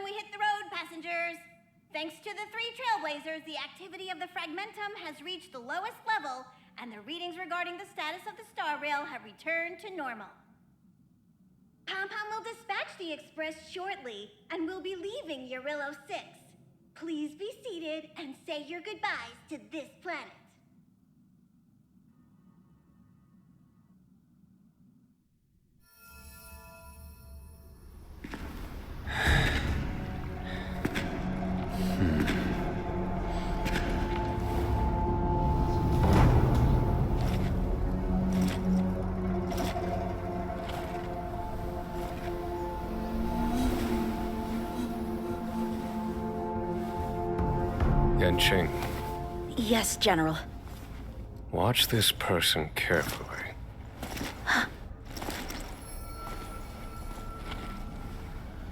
we hit the road, passengers. Thanks to the 3 trailblazers, the activity of the fragmentum has reached the lowest level, and the readings regarding the status of the star rail have returned to normal. Pom-Pom will dispatch the express shortly, and we'll be leaving Eurillo 6. Please be seated and say your goodbyes to this planet. Yanqing, Yes, General. watch this person carefully.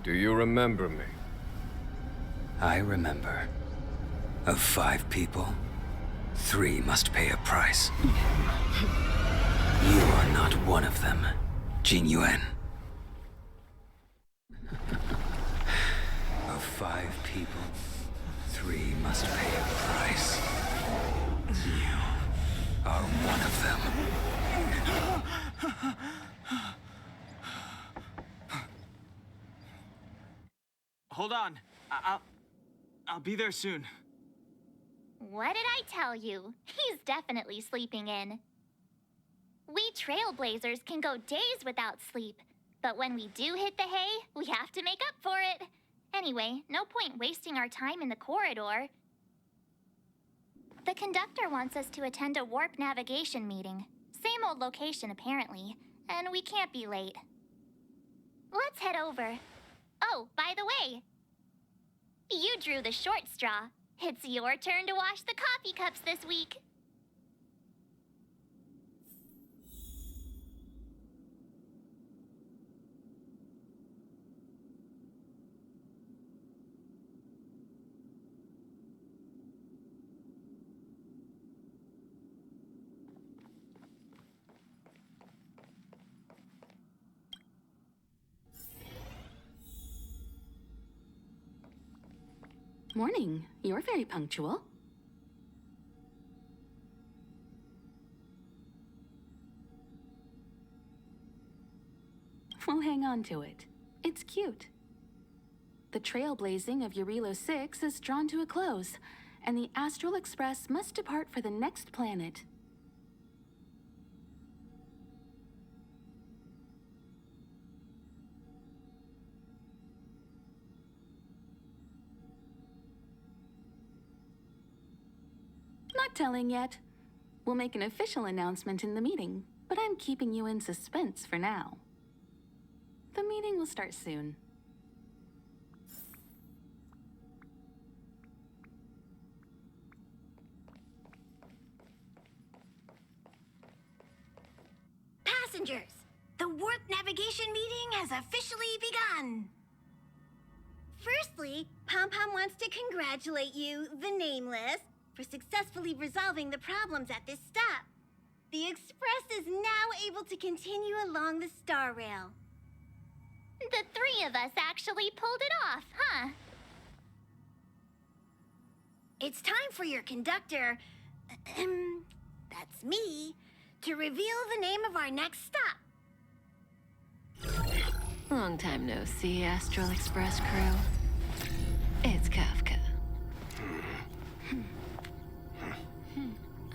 Do you remember me? I remember. Of 5 people, 3 must pay a price. You are not one of them, Jin Yuan. Of 5 people, 3 must pay a price. You are one of them. Hold on. I'll be there soon. What did I tell you? He's definitely sleeping in. We trailblazers can go days without sleep, but when we do hit the hay, we have to make up for it. Anyway, no point wasting our time in the corridor. The conductor wants us to attend a warp navigation meeting. Same old location, apparently, and we can't be late. Let's head over. Oh, by the way, you drew the short straw. It's your turn to wash the coffee cups this week. Morning. You're very punctual. We'll hang on to it. It's cute. The trailblazing of Eurillo 6 is drawn to a close, and the Astral Express must depart for the next planet. Not telling yet. We'll make an official announcement in the meeting, but I'm keeping you in suspense for now. The meeting will start soon. Passengers, the warp navigation meeting has officially begun. Firstly, Pom-Pom wants to congratulate you, the Nameless, for successfully resolving the problems at this stop. The Express is now able to continue along the star rail. The 3 of us actually pulled it off, huh? It's time for your conductor, that's me, to reveal the name of our next stop. Long time no see, Astral Express crew. It's Kafka.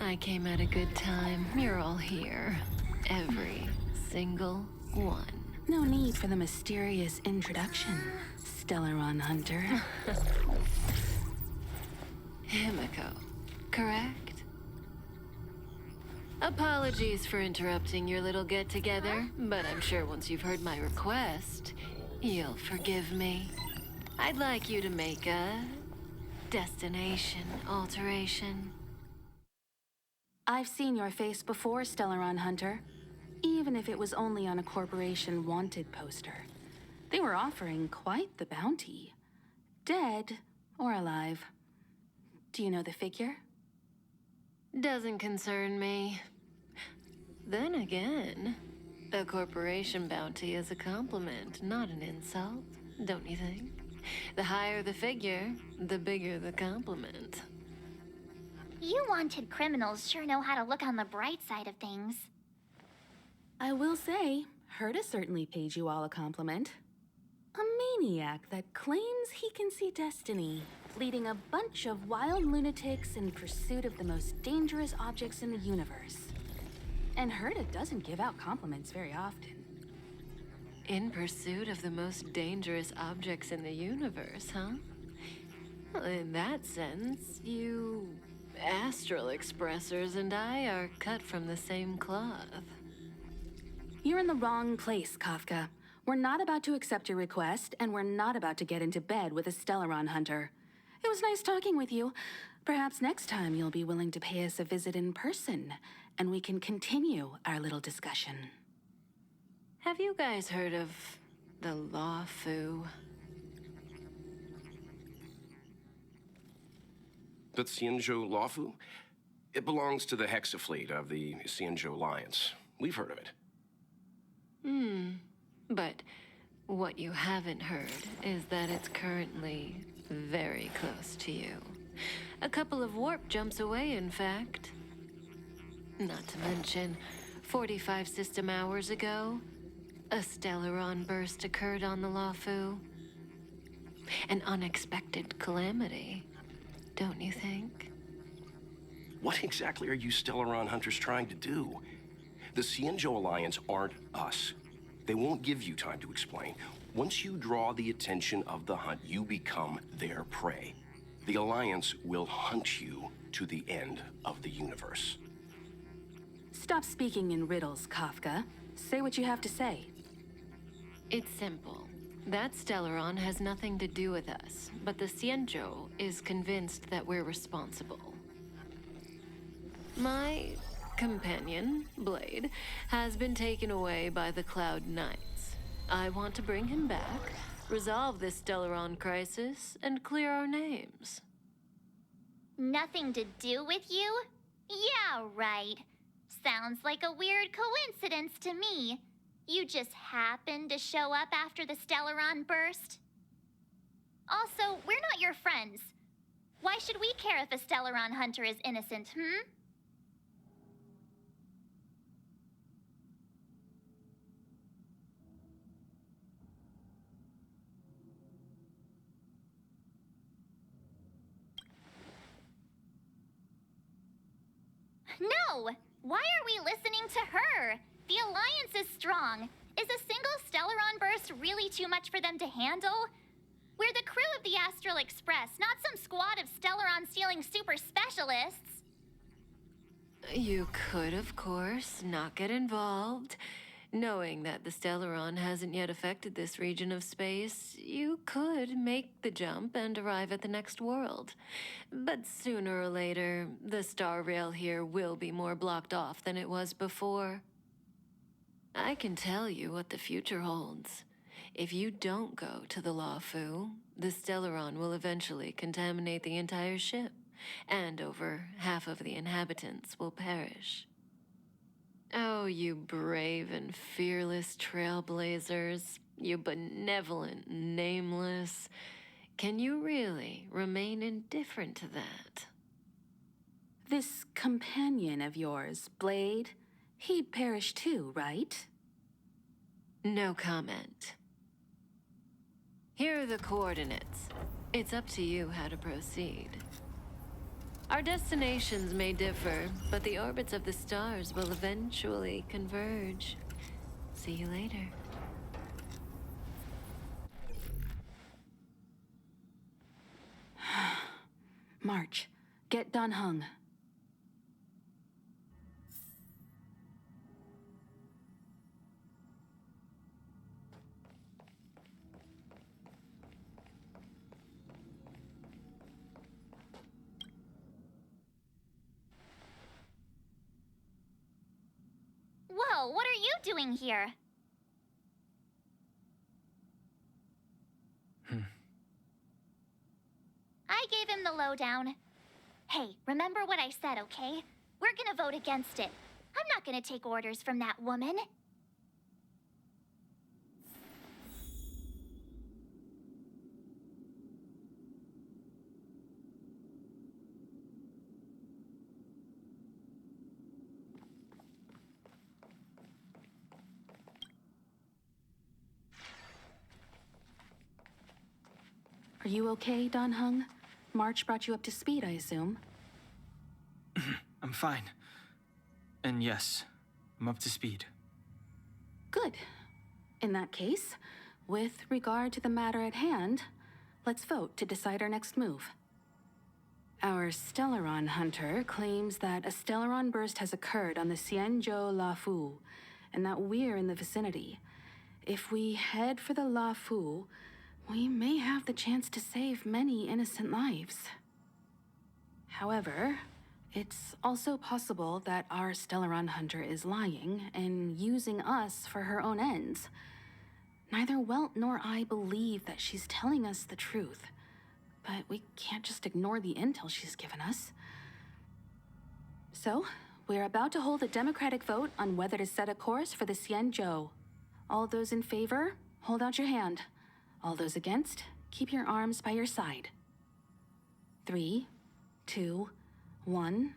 I came at a good time. You're all here. Every single one. No need for the mysterious introduction, Stellaron Hunter. Himiko, correct? Apologies for interrupting your little get-together, but I'm sure once you've heard my request, you'll forgive me. I'd like you to make a destination alteration. I've seen your face before, Stellaron Hunter. Even if it was only on a corporation wanted poster. They were offering quite the bounty. Dead or alive. Do you know the figure? Doesn't concern me. Then again, a corporation bounty is a compliment, not an insult, don't you think? The higher the figure, the bigger the compliment. You wanted criminals sure know how to look on the bright side of things. I will say, Herta certainly paid you all a compliment. A maniac that claims he can see destiny, leading a bunch of wild lunatics in pursuit of the most dangerous objects in the universe. And Herta doesn't give out compliments very often. In pursuit of the most dangerous objects in the universe, huh? Well, in that sense, you astral expressors and I are cut from the same cloth. You're in the wrong place, Kafka. We're not about to accept your request, and we're not about to get into bed with a Stellaron hunter. It was nice talking with you. Perhaps next time you'll be willing to pay us a visit in person, and we can continue our little discussion. Have you guys heard of the Law Fu? The Xianzhou Lawfu? It belongs to the Hexafleet of the Xianzhou Alliance. We've heard of it. But what you haven't heard is that it's currently very close to you. A couple of warp jumps away, in fact. Not to mention, 45 system hours ago, a Stellaron burst occurred on the Lawfu. An unexpected calamity, don't you think? What exactly are you Stellaron hunters trying to do? The Xianzhou Alliance aren't us. They won't give you time to explain. Once you draw the attention of the hunt, you become their prey. The Alliance will hunt you to the end of the universe. Stop speaking in riddles, Kafka. Say what you have to say. It's simple. That Stellaron has nothing to do with us, but the Xianzhou is convinced that we're responsible. My companion, Blade, has been taken away by the Cloud Knights. I want to bring him back, resolve this Stellaron crisis, and clear our names. Nothing to do with you? Yeah, right. Sounds like a weird coincidence to me. You just happened to show up after the Stellaron burst? Also, we're not your friends. Why should we care if a Stellaron hunter is innocent, No! Why are we listening to her? The Alliance is strong. Is a single Stellaron burst really too much for them to handle? We're the crew of the Astral Express, not some squad of Stellaron-stealing super specialists. You could, of course, not get involved. Knowing that the Stellaron hasn't yet affected this region of space, you could make the jump and arrive at the next world. But sooner or later, the star rail here will be more blocked off than it was before. I can tell you what the future holds. If you don't go to the Lawfu, the Stellaron will eventually contaminate the entire ship, and over half of the inhabitants will perish. Oh, you brave and fearless trailblazers, you benevolent nameless. Can you really remain indifferent to that? This companion of yours, Blade, he'd perish too, right? No comment. Here are the coordinates. It's up to you how to proceed. Our destinations may differ, but the orbits of the stars will eventually converge. See you later. March, get Dan Heng. Whoa, what are you doing here? I gave him the lowdown. Hey, remember what I said, okay? We're gonna vote against it. I'm not gonna take orders from that woman. Are you okay, Don Hung? March brought you up to speed, I assume. I'm fine. And yes, I'm up to speed. Good. In that case, with regard to the matter at hand, let's vote to decide our next move. Our Stellaron hunter claims that a Stellaron burst has occurred on the Xianzhou La Fu, and that we're in the vicinity. If we head for the La Fu, we may have the chance to save many innocent lives. However, it's also possible that our Stellaron hunter is lying and using us for her own ends. Neither Welt nor I believe that she's telling us the truth, but we can't just ignore the intel she's given us. So, we're about to hold a democratic vote on whether to set a course for the Xianzhou. All those in favor, hold out your hand. All those against, keep your arms by your side. 3, 2, 1.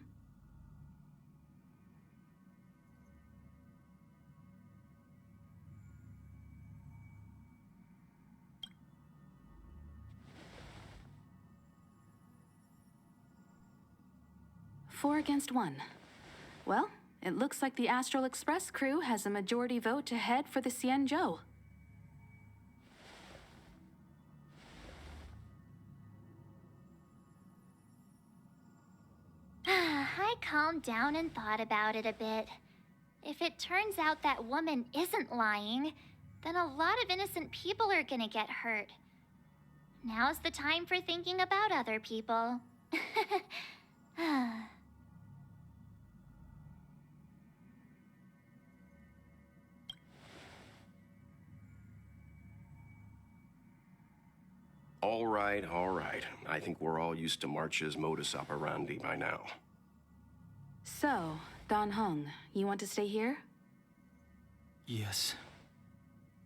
Four against 1. Well, it looks like the Astral Express crew has a majority vote to head for the Xianzhou. I calmed down and thought about it a bit. If it turns out that woman isn't lying, then a lot of innocent people are gonna get hurt. Now's the time for thinking about other people. All right, all right. I think we're all used to March's modus operandi by now. So, Don Hung, you want to stay here? Yes.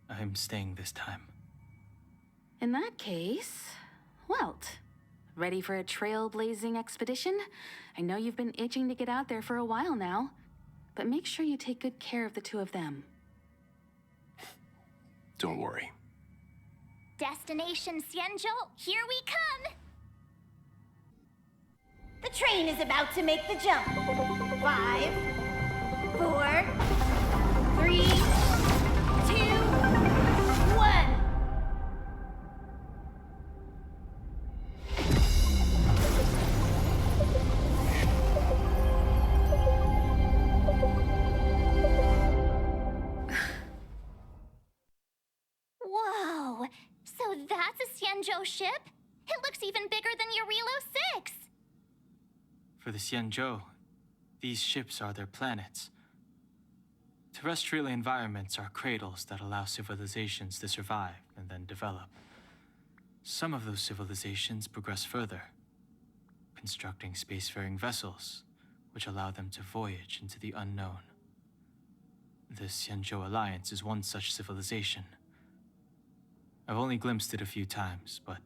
I'm staying this time. In that case, Welt, ready for a trailblazing expedition? I know you've been itching to get out there for a while now, but make sure you take good care of the two of them. Don't worry. Destination Xianzhou, here we come! The train is about to make the jump. 5, 4, 3, 2, 1. Whoa! So that's a Xianzhou ship? It looks even bigger than Eurilo 6! For the Xianzhou, these ships are their planets. Terrestrial environments are cradles that allow civilizations to survive and then develop. Some of those civilizations progress further, constructing spacefaring vessels, which allow them to voyage into the unknown. The Xianzhou Alliance is one such civilization. I've only glimpsed it a few times, but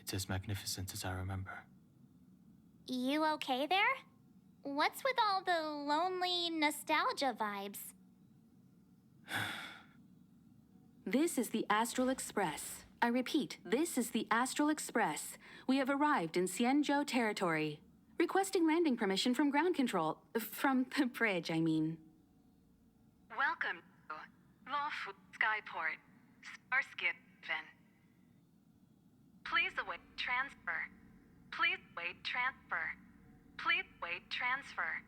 it's as magnificent as I remember. You okay there? What's with all the lonely nostalgia vibes? This is the Astral Express. I repeat, this is the Astral Express. We have arrived in Xianzhou territory. Requesting landing permission from ground control. From the bridge, I mean. Welcome to Lawfu Skyport, Starsky Van. Please await transfer. Please wait transfer. Please wait transfer.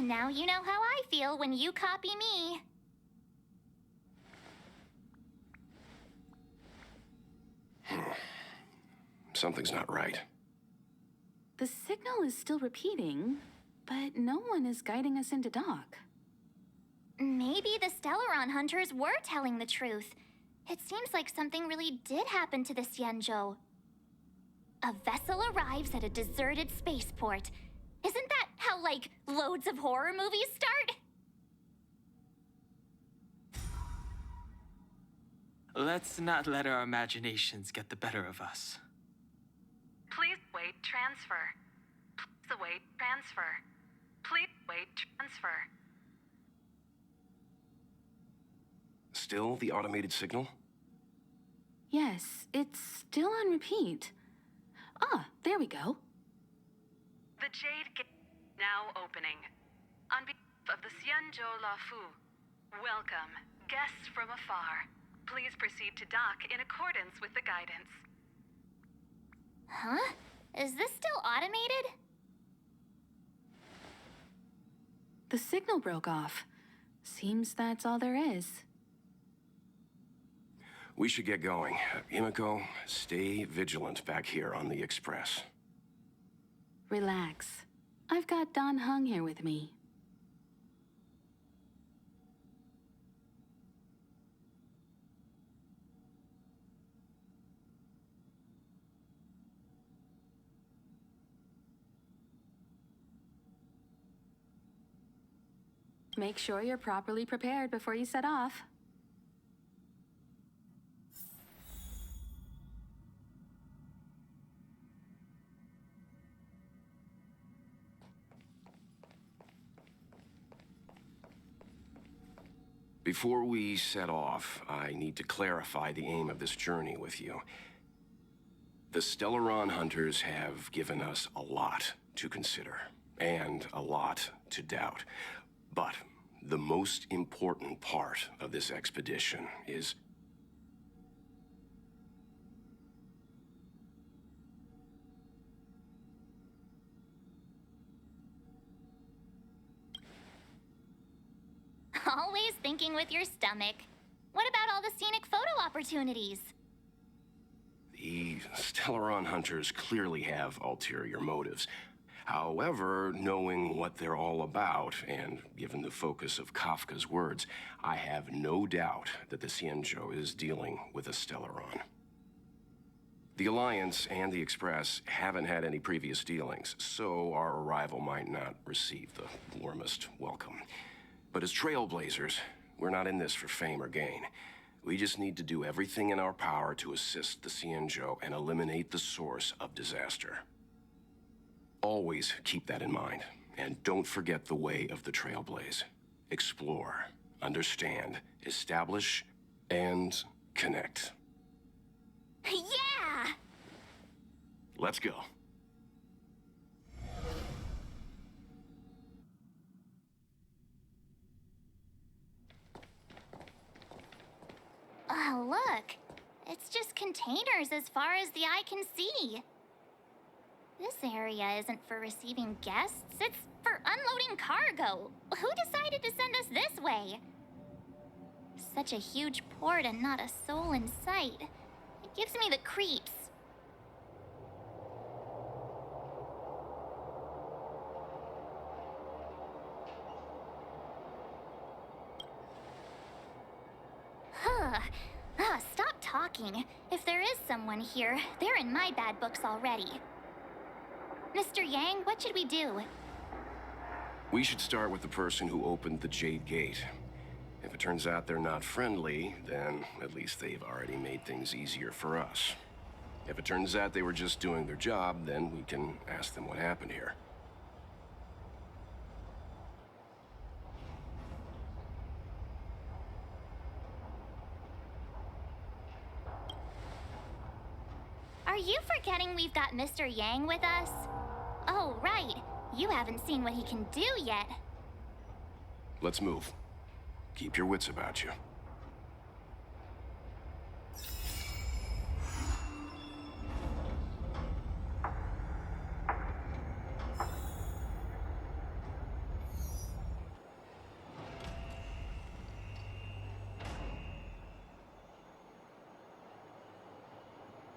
Now you know how I feel when you copy me. Something's not right. The signal is still repeating, but no one is guiding us into dock. Maybe the Stellaron hunters were telling the truth. It seems like something really did happen to the Xianzhou. A vessel arrives at a deserted spaceport. Isn't that how, like, loads of horror movies start? Let's not let our imaginations get the better of us. Please wait transfer. Please await transfer. Please await transfer. Still the automated signal? Yes, it's still on repeat. Ah, there we go. The Jade Gate now opening. On behalf of the Xianzhou Lafu, welcome, guests from afar. Please proceed to dock in accordance with the guidance. Huh? Is this still automated? The signal broke off. Seems that's all there is. We should get going. Himiko, stay vigilant back here on the Express. Relax. I've got Don Hung here with me. Make sure you're properly prepared before you set off. Before we set off, I need to clarify the aim of this journey with you. The Stellaron Hunters have given us a lot to consider, and a lot to doubt. But the most important part of this expedition is... Always thinking with your stomach. What about all the scenic photo opportunities? The Stellaron Hunters clearly have ulterior motives. However, knowing what they're all about, and given the focus of Kafka's words, I have no doubt that the Xianzhou is dealing with a Stellaron. The Alliance and the Express haven't had any previous dealings, so our arrival might not receive the warmest welcome. But as trailblazers, we're not in this for fame or gain. We just need to do everything in our power to assist the Xianzhou and eliminate the source of disaster. Always keep that in mind, and don't forget the way of the Trailblaze. Explore, understand, establish, and connect. Yeah! Let's go. Oh, look. It's just containers as far as the eye can see. This area isn't for receiving guests, it's for unloading cargo. Who decided to send us this way? Such a huge port and not a soul in sight. It gives me the creeps. Stop talking. If there is someone here, they're in my bad books already. Mr. Yang, what should we do? We should start with the person who opened the Jade Gate. If it turns out they're not friendly, then at least they've already made things easier for us. If it turns out they were just doing their job, then we can ask them what happened here. Are you forgetting we've got Mr. Yang with us? Oh, right. You haven't seen what he can do yet. Let's move. Keep your wits about you.